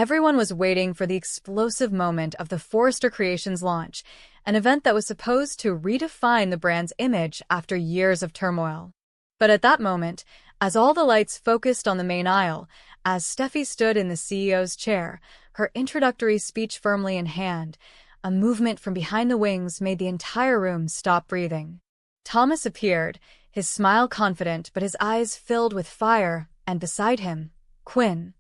Everyone was waiting for the explosive moment of the Forrester Creations launch, an event that was supposed to redefine the brand's image after years of turmoil. But at that moment, as all the lights focused on the main aisle, as Steffi stood in the CEO's chair, her introductory speech firmly in hand, a movement from behind the wings made the entire room stop breathing. Thomas appeared, his smile confident but his eyes filled with fire, and beside him, Quinn,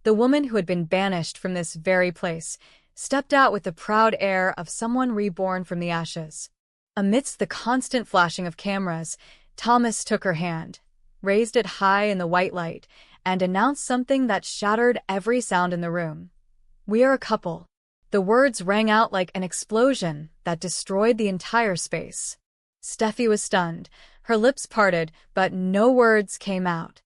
the woman who had been banished from this very place, stepped out with the proud air of someone reborn from the ashes. Amidst the constant flashing of cameras, Thomas took her hand, raised it high in the white light, and announced something that shattered every sound in the room. "We are a couple." The words rang out like an explosion that destroyed the entire space. Steffi was stunned, her lips parted, but no words came out.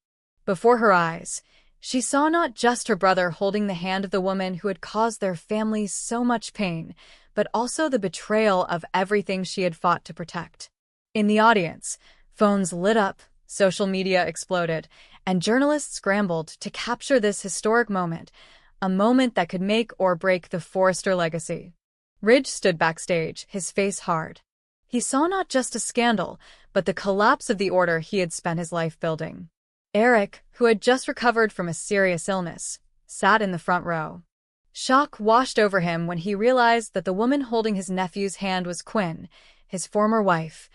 Before her eyes, she saw not just her brother holding the hand of the woman who had caused their family so much pain, but also the betrayal of everything she had fought to protect. In the audience, phones lit up, social media exploded, and journalists scrambled to capture this historic moment, a moment that could make or break the Forrester legacy. Ridge stood backstage, his face hard. He saw not just a scandal, but the collapse of the order he had spent his life building. Eric, who had just recovered from a serious illness, sat in the front row. Shock washed over him when he realized that the woman holding his nephew's hand was Quinn, his former wife,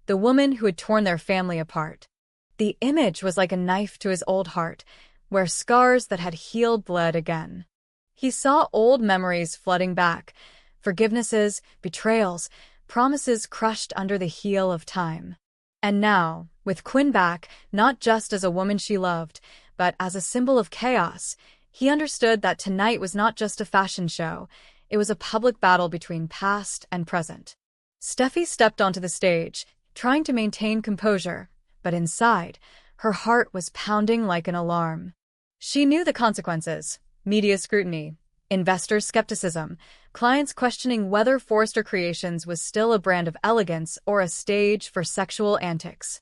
the woman who had torn their family apart. The image was like a knife to his old heart, where scars that had healed bled again. He saw old memories flooding back, forgivenesses, betrayals, promises crushed under the heel of time. And now, with Quinn back, not just as a woman she loved, but as a symbol of chaos, he understood that tonight was not just a fashion show, it was a public battle between past and present. Steffi stepped onto the stage, trying to maintain composure, but inside, her heart was pounding like an alarm. She knew the consequences: media scrutiny, investor skepticism, clients questioning whether Forrester Creations was still a brand of elegance or a stage for sexual antics.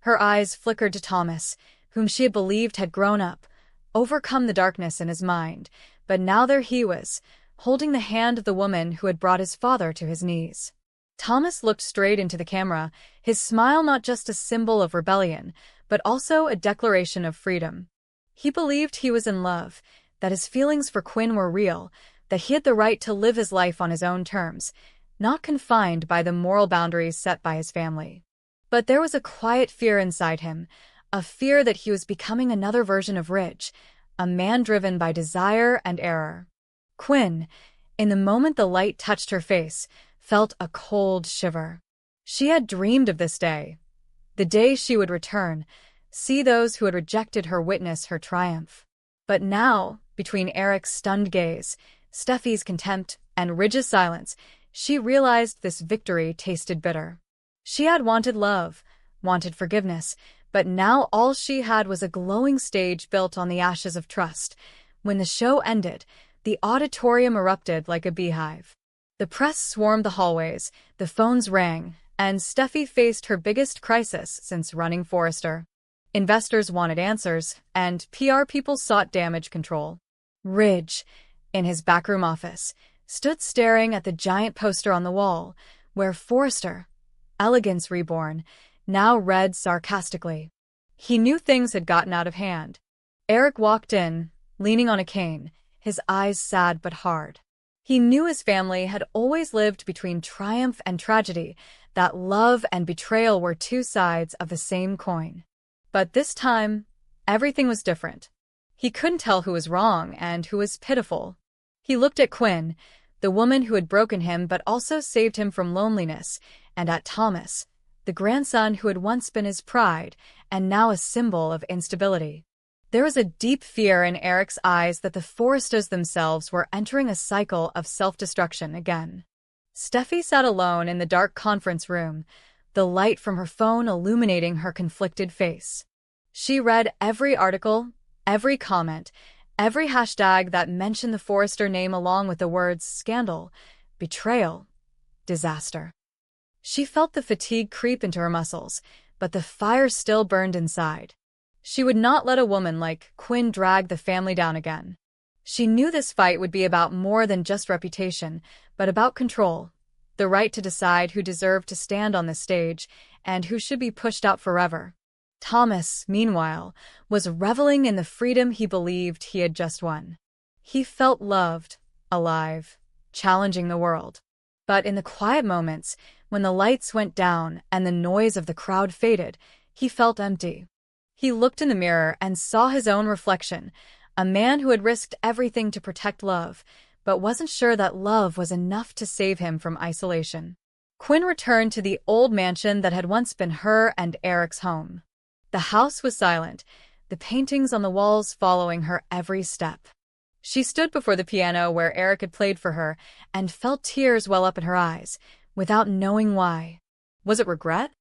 Her eyes flickered to Thomas, whom she had believed had grown up, overcome the darkness in his mind, but now there he was, holding the hand of the woman who had brought his father to his knees. Thomas looked straight into the camera, his smile not just a symbol of rebellion, but also a declaration of freedom. He believed he was in love, that his feelings for Quinn were real, that he had the right to live his life on his own terms, not confined by the moral boundaries set by his family. But there was a quiet fear inside him, a fear that he was becoming another version of Ridge, a man driven by desire and error. Quinn, in the moment the light touched her face, felt a cold shiver. She had dreamed of this day, the day she would return, see those who had rejected her witness her triumph. But now, between Eric's stunned gaze, Steffi's contempt, and Ridge's silence, she realized this victory tasted bitter. She had wanted love, wanted forgiveness, but now all she had was a glowing stage built on the ashes of trust. When the show ended, the auditorium erupted like a beehive. The press swarmed the hallways, the phones rang, and Steffi faced her biggest crisis since running Forrester. Investors wanted answers, and PR people sought damage control. Ridge, in his backroom office, stood staring at the giant poster on the wall, where Forrester, Elegance Reborn, now read sarcastically. He knew things had gotten out of hand. Eric walked in, leaning on a cane, his eyes sad but hard. He knew his family had always lived between triumph and tragedy, that love and betrayal were two sides of the same coin. But this time, everything was different. He couldn't tell who was wrong and who was pitiful. He looked at Quinn, the woman who had broken him but also saved him from loneliness, and at Thomas, the grandson who had once been his pride and now a symbol of instability. There was a deep fear in Eric's eyes that the Forresters themselves were entering a cycle of self-destruction again. Steffi sat alone in the dark conference room, the light from her phone illuminating her conflicted face. She read every article, every comment, every hashtag that mentioned the Forrester name along with the words scandal, betrayal, disaster. She felt the fatigue creep into her muscles, but the fire still burned inside. She would not let a woman like Quinn drag the family down again. She knew this fight would be about more than just reputation, but about control, the right to decide who deserved to stand on the stage and who should be pushed out forever. Thomas, meanwhile, was reveling in the freedom he believed he had just won. He felt loved, alive, challenging the world. But in the quiet moments, when the lights went down and the noise of the crowd faded, he felt empty. He looked in the mirror and saw his own reflection, a man who had risked everything to protect love, but wasn't sure that love was enough to save him from isolation. Quinn returned to the old mansion that had once been her and Eric's home. The house was silent, the paintings on the walls following her every step. She stood before the piano where Eric had played for her and felt tears well up in her eyes, without knowing why. Was it regret?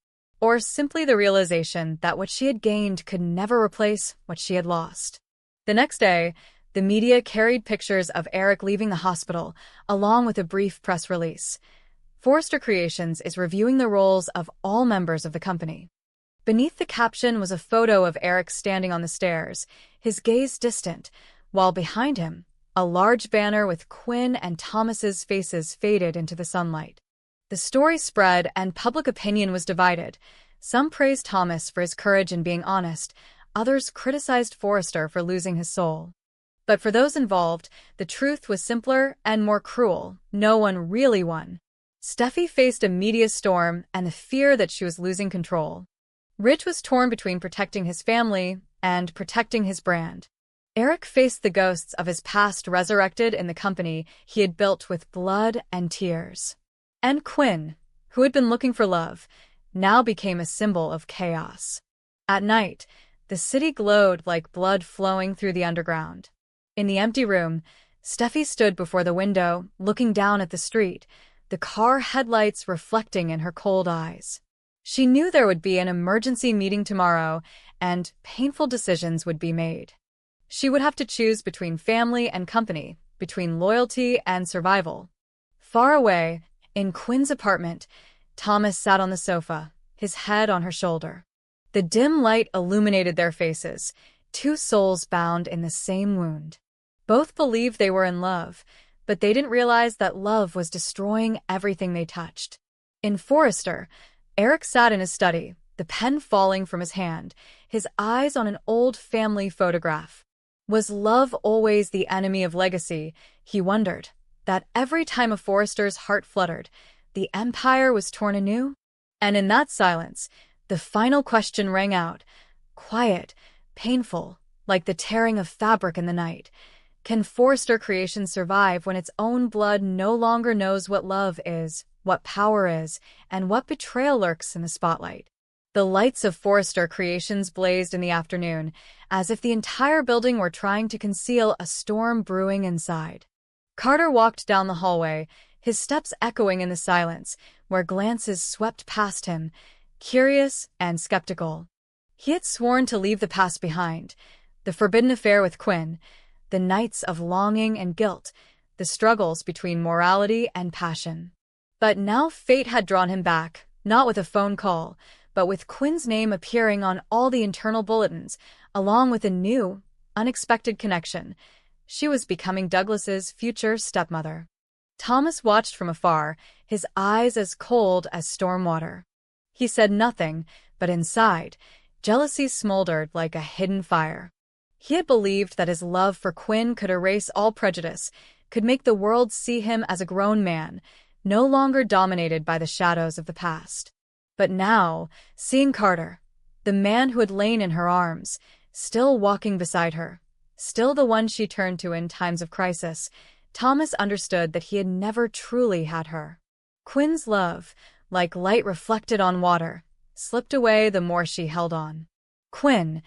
Or simply the realization that what she had gained could never replace what she had lost? The next day, the media carried pictures of Eric leaving the hospital, along with a brief press release. Forrester Creations is reviewing the roles of all members of the company. Beneath the caption was a photo of Eric standing on the stairs, his gaze distant, while behind him, a large banner with Quinn and Thomas's faces faded into the sunlight. The story spread and public opinion was divided. Some praised Thomas for his courage in being honest, others criticized Forrester for losing his soul. But for those involved, the truth was simpler and more cruel. No one really won. Steffi faced a media storm and the fear that she was losing control. Ridge was torn between protecting his family and protecting his brand. Eric faced the ghosts of his past resurrected in the company he had built with blood and tears. And Quinn, who had been looking for love, now became a symbol of chaos. At night, the city glowed like blood flowing through the underground. In the empty room, Steffi stood before the window, looking down at the street, the car headlights reflecting in her cold eyes. She knew there would be an emergency meeting tomorrow, and painful decisions would be made. She would have to choose between family and company, between loyalty and survival. Far away, in Quinn's apartment, Thomas sat on the sofa, his head on her shoulder. The dim light illuminated their faces, two souls bound in the same wound. Both believed they were in love, but they didn't realize that love was destroying everything they touched. In Forrester, Eric sat in his study, the pen falling from his hand, his eyes on an old family photograph. Was love always the enemy of legacy? He wondered. That every time a Forrester's heart fluttered, the empire was torn anew? And in that silence, the final question rang out, quiet, painful, like the tearing of fabric in the night. Can Forrester Creations survive when its own blood no longer knows what love is, what power is, and what betrayal lurks in the spotlight? The lights of Forrester Creations blazed in the afternoon, as if the entire building were trying to conceal a storm brewing inside. Carter walked down the hallway, his steps echoing in the silence, where glances swept past him, curious and skeptical. He had sworn to leave the past behind, the forbidden affair with Quinn, the nights of longing and guilt, the struggles between morality and passion. But now fate had drawn him back, not with a phone call, but with Quinn's name appearing on all the internal bulletins, along with a new, unexpected connection. She was becoming Douglas's future stepmother. Thomas watched from afar, his eyes as cold as storm water. He said nothing, but inside, jealousy smoldered like a hidden fire. He had believed that his love for Quinn could erase all prejudice, could make the world see him as a grown man, no longer dominated by the shadows of the past. But now, seeing Carter, the man who had lain in her arms, still walking beside her, still the one she turned to in times of crisis, Thomas understood that he had never truly had her. Quinn's love, like light reflected on water, slipped away the more she held on. Quinn,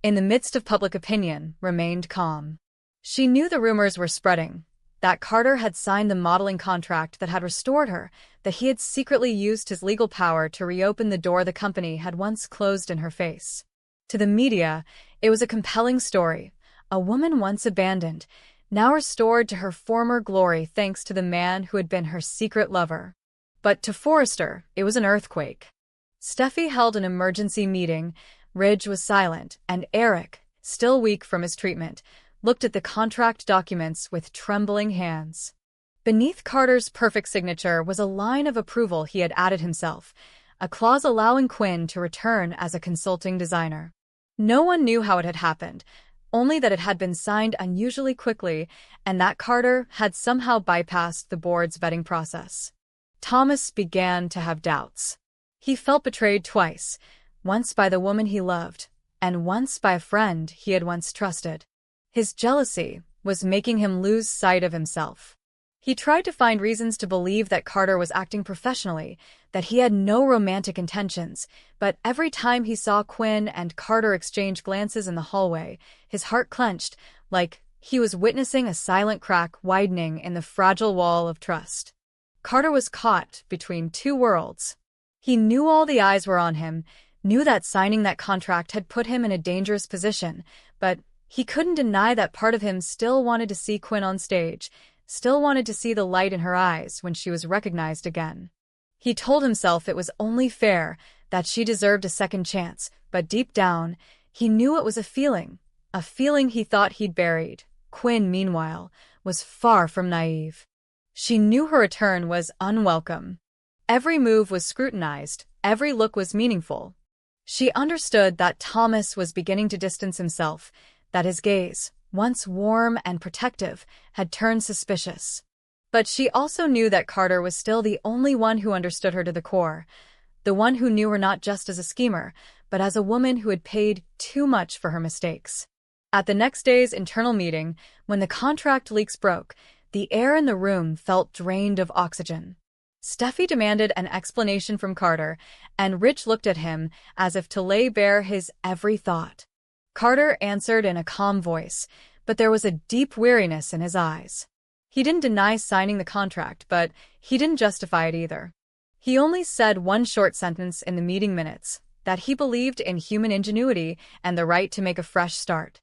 in the midst of public opinion, remained calm. She knew the rumors were spreading, that Carter had signed the modeling contract that had restored her, that he had secretly used his legal power to reopen the door the company had once closed in her face. To the media, it was a compelling story, a woman once abandoned, now restored to her former glory thanks to the man who had been her secret lover. But to Forrester, it was an earthquake. Steffi held an emergency meeting, Ridge was silent, and Eric, still weak from his treatment, looked at the contract documents with trembling hands. Beneath Carter's perfect signature was a line of approval he had added himself, a clause allowing Quinn to return as a consulting designer. No one knew how it had happened, only that it had been signed unusually quickly and that Carter had somehow bypassed the board's vetting process. Thomas began to have doubts. He felt betrayed twice, once by the woman he loved, and once by a friend he had once trusted. His jealousy was making him lose sight of himself. He tried to find reasons to believe that Carter was acting professionally, that he had no romantic intentions, but every time he saw Quinn and Carter exchange glances in the hallway, his heart clenched, like he was witnessing a silent crack widening in the fragile wall of trust. Carter was caught between two worlds. He knew all the eyes were on him, knew that signing that contract had put him in a dangerous position, but he couldn't deny that part of him still wanted to see Quinn on stage, still wanted to see the light in her eyes when she was recognized again. He told himself it was only fair, that she deserved a second chance, but deep down, he knew it was a feeling he thought he'd buried. Quinn, meanwhile, was far from naive. She knew her return was unwelcome. Every move was scrutinized, every look was meaningful. She understood that Thomas was beginning to distance himself, that his gaze, once warm and protective, had turned suspicious. But she also knew that Carter was still the only one who understood her to the core, the one who knew her not just as a schemer, but as a woman who had paid too much for her mistakes. At the next day's internal meeting, when the contract leaks broke, the air in the room felt drained of oxygen. Steffi demanded an explanation from Carter, and Rich looked at him as if to lay bare his every thought. Carter answered in a calm voice, but there was a deep weariness in his eyes. He didn't deny signing the contract, but he didn't justify it either. He only said one short sentence in the meeting minutes, that he believed in human ingenuity and the right to make a fresh start.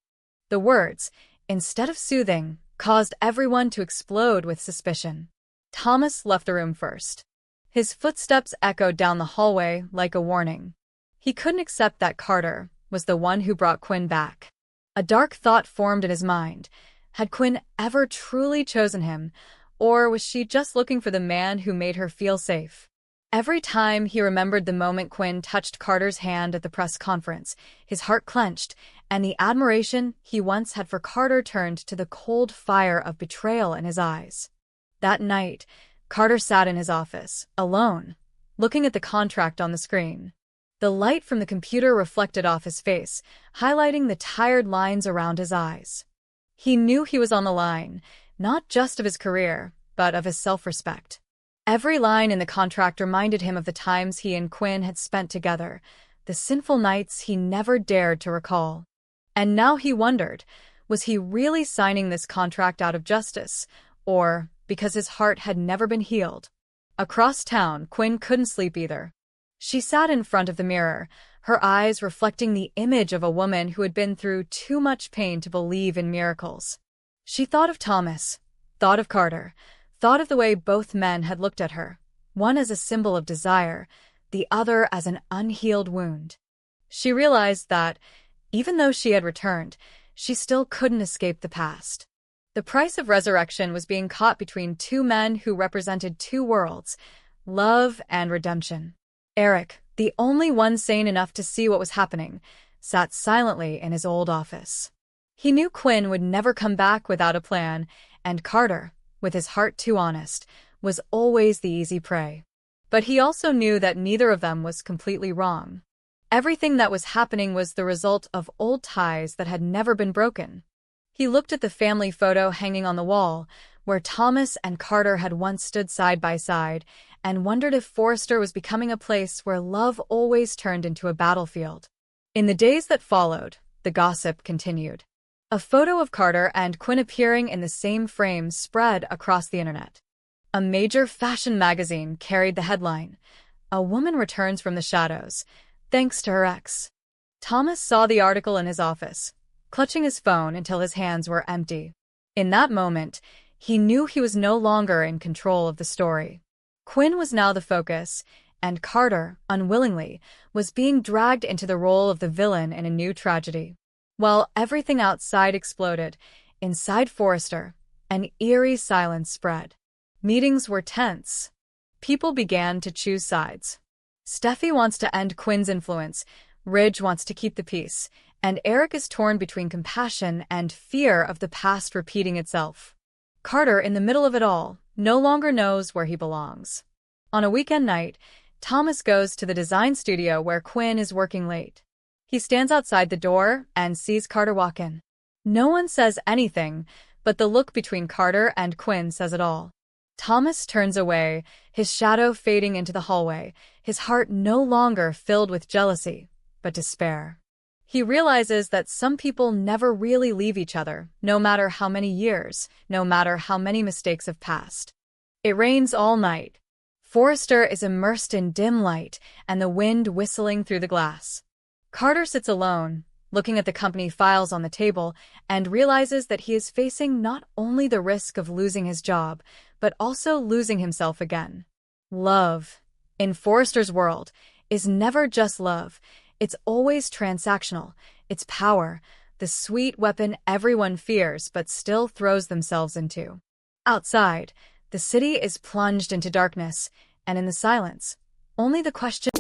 The words, instead of soothing, caused everyone to explode with suspicion. Thomas left the room first. His footsteps echoed down the hallway like a warning. He couldn't accept that Carter was the one who brought Quinn back. A dark thought formed in his mind. Had Quinn ever truly chosen him, or was she just looking for the man who made her feel safe? Every time he remembered the moment Quinn touched Carter's hand at the press conference, his heart clenched, and the admiration he once had for Carter turned to the cold fire of betrayal in his eyes. That night, Carter sat in his office, alone, looking at the contract on the screen. The light from the computer reflected off his face, highlighting the tired lines around his eyes. He knew he was on the line, not just of his career, but of his self-respect. Every line in the contract reminded him of the times he and Quinn had spent together, the sinful nights he never dared to recall. And now he wondered, was he really signing this contract out of justice, or because his heart had never been healed? Across town, Quinn couldn't sleep either. She sat in front of the mirror, her eyes reflecting the image of a woman who had been through too much pain to believe in miracles. She thought of Thomas, thought of Carter, thought of the way both men had looked at her, one as a symbol of desire, the other as an unhealed wound. She realized that, even though she had returned, she still couldn't escape the past. The price of resurrection was being caught between two men who represented two worlds, love and redemption. Eric, the only one sane enough to see what was happening, sat silently in his old office. He knew Quinn would never come back without a plan, and Carter, with his heart too honest, was always the easy prey. But he also knew that neither of them was completely wrong. Everything that was happening was the result of old ties that had never been broken. He looked at the family photo hanging on the wall, where Thomas and Carter had once stood side by side, and wondered if Forrester was becoming a place where love always turned into a battlefield. In the days that followed, the gossip continued. A photo of Carter and Quinn appearing in the same frame spread across the internet. A major fashion magazine carried the headline, "A woman returns from the shadows, thanks to her ex." Thomas saw the article in his office, clutching his phone until his hands were empty. In that moment, he knew he was no longer in control of the story. Quinn was now the focus, and Carter, unwillingly, was being dragged into the role of the villain in a new tragedy. While everything outside exploded, inside Forrester, an eerie silence spread. Meetings were tense. People began to choose sides. Steffi wants to end Quinn's influence, Ridge wants to keep the peace, and Eric is torn between compassion and fear of the past repeating itself. Carter, in the middle of it all, no longer knows where he belongs. On a weekend night, Thomas goes to the design studio where Quinn is working late. He stands outside the door and sees Carter walk in. No one says anything, but the look between Carter and Quinn says it all. Thomas turns away, his shadow fading into the hallway, his heart no longer filled with jealousy, but despair. He realizes that some people never really leave each other, no matter how many years, no matter how many mistakes have passed. It rains all night. Forrester is immersed in dim light and the wind whistling through the glass. Carter sits alone, looking at the company files on the table, and realizes that he is facing not only the risk of losing his job, but also losing himself again. Love, in Forrester's world, is never just love. It's always transactional. It's power, the sweet weapon everyone fears but still throws themselves into. Outside, the city is plunged into darkness, and in the silence, only the question